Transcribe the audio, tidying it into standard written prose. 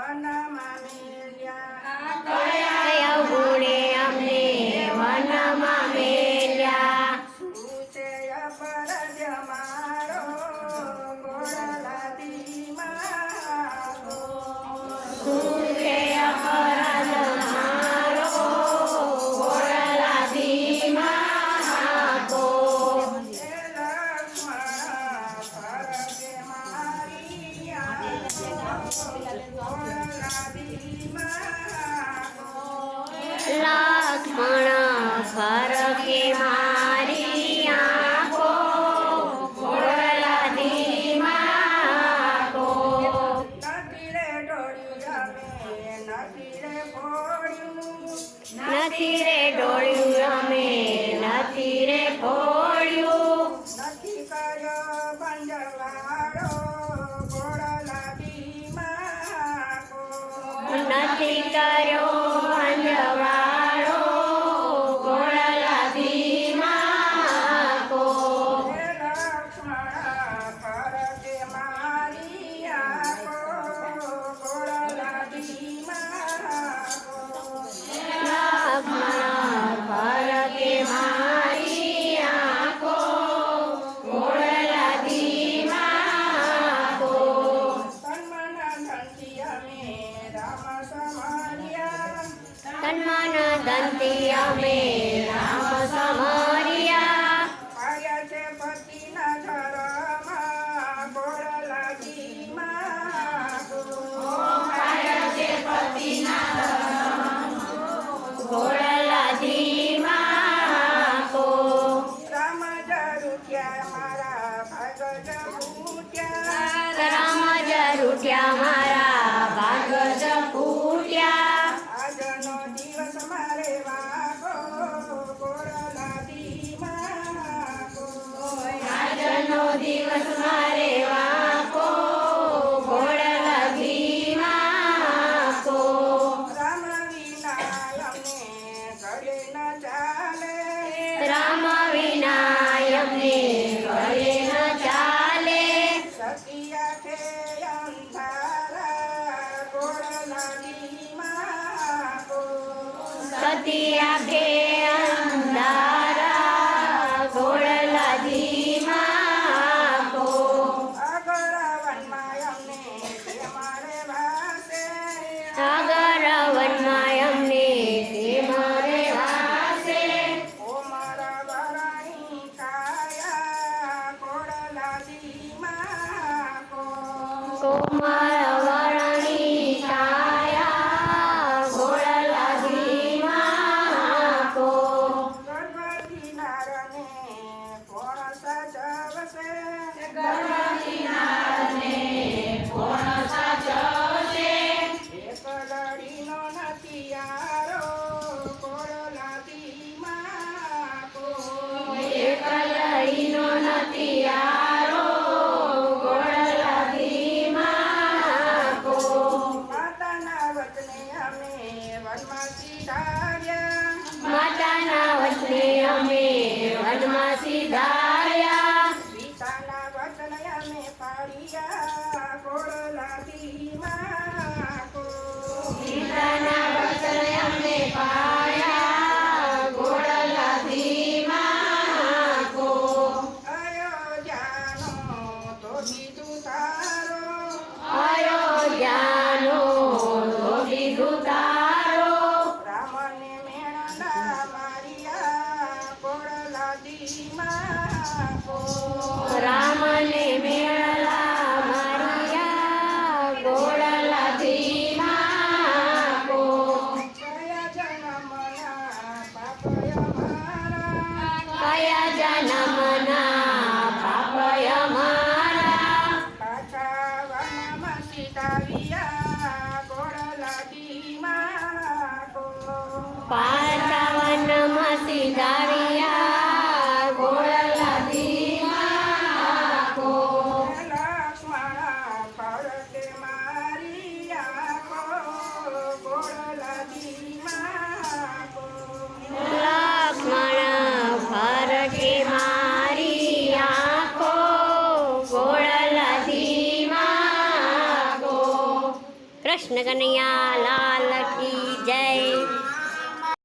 વનમાં મેલ્યા કયા ગુણે અમને વનમાં મેલ્યા શું છે અપરાધ મારો ઘોડલાદી મારો શું છે અપરાધ મારો ઘોડલાદીમાં હાકો એ લક્ષ્મણ ફરકે મારી ઘોડલાદી મારો લક્ષ્મણ ફરકે મારી આંખો ઘોડલાદીમાં હાકો નથી રે ડોળ્યું અમે નથી રે ફોડ્યું નથી રે ડોળ્યું અમે નથી રે ફોડ્યું નથી કર્યો બંજવાડો ઘોડલાદી માકો નથી કર્યો અંજવાળો ઘોડલાદીમાં હાકો હે લક્ષ્મણ ફરકે મારી આંખો ઘોડલાદી માકો લક્ષ્મણ ફરકે મારી આંખો ઘોડલાદીમાં હાકો તન્મન ધનથી અમે રામ સમાર્યા તન્મન ધનથી અમે રામ સમર્યા પાયા છે પતિના ધરમાં ઘોડલાદી માકો ઘોડલાદીમાં હાકો રામ જરૂરિયા મારા ભગત ફૂટ્યા રામ જરૂઠ્યા મારા ભાગજ ફૂટ્યા આજનો દિવસ મારે વાગો ઘોડલાદી માકો આજનો દિવસ મારે વાકો ઘોડલાદીમાં હાકો રામ વિના અમને ઘડે ન ચાલે રામ વિના અમને ઘરે ન ચાલે સખિયા છે અંધારા ઘોડલાદી માકો સતી આંખે અંધારા ઘોડલાદીમાં હાકો આગળ વનમાં અમને તે મારે વાસે સાગર વનમાં અમને તે મારે વાસે ઓ મારા વરાણી કાયા ઘોડલાદી માકો કોમળ વરણી છાયા ઘોડલાદીમાં હાકો ગણપતિ નારને કોણ સજવશે કોણ સાચવશે એક લડીનો નથી યારો ઘોડલાદી માકો એક લડીનો નથી યારો ઘોડલાદીમાં હાકો માતાના વચને અમે વનમાં સીધાર્યા માતાના વચને અમે વનમાં સીધાર્યા પિતાના વચને અમે પાડ્યા ઘોડલાદી માકો પિતાના વચને અમે પાળ્યા ઘોડલાદીમાં હાકો અયોધ્યાનો તો કીધું તારો અયોધ્યાનો ધોબી તારો રામને મેળના મારિયા ઘોડલાદી માકો રામને મેળલા મારિયા ઘોડલાદીમાં હાકો કયા જન્મના પાપય મારા કયા જન્મના પાપય મારા પાછા વનમાં સીધાવ્યા ઘોડલાદી માકો પાછા વનમાં સીધાવ્યા ઘોડલાદીમાં હાકો લક્ષ્મણ ફરકે મારી આંખો ઘોડલાદી માકો લક્ષ્મણ ફરકે મારી આંખો ઘોડલાદીમાં હાકો કૃષ્ણ કનૈયા લાલ કી જય.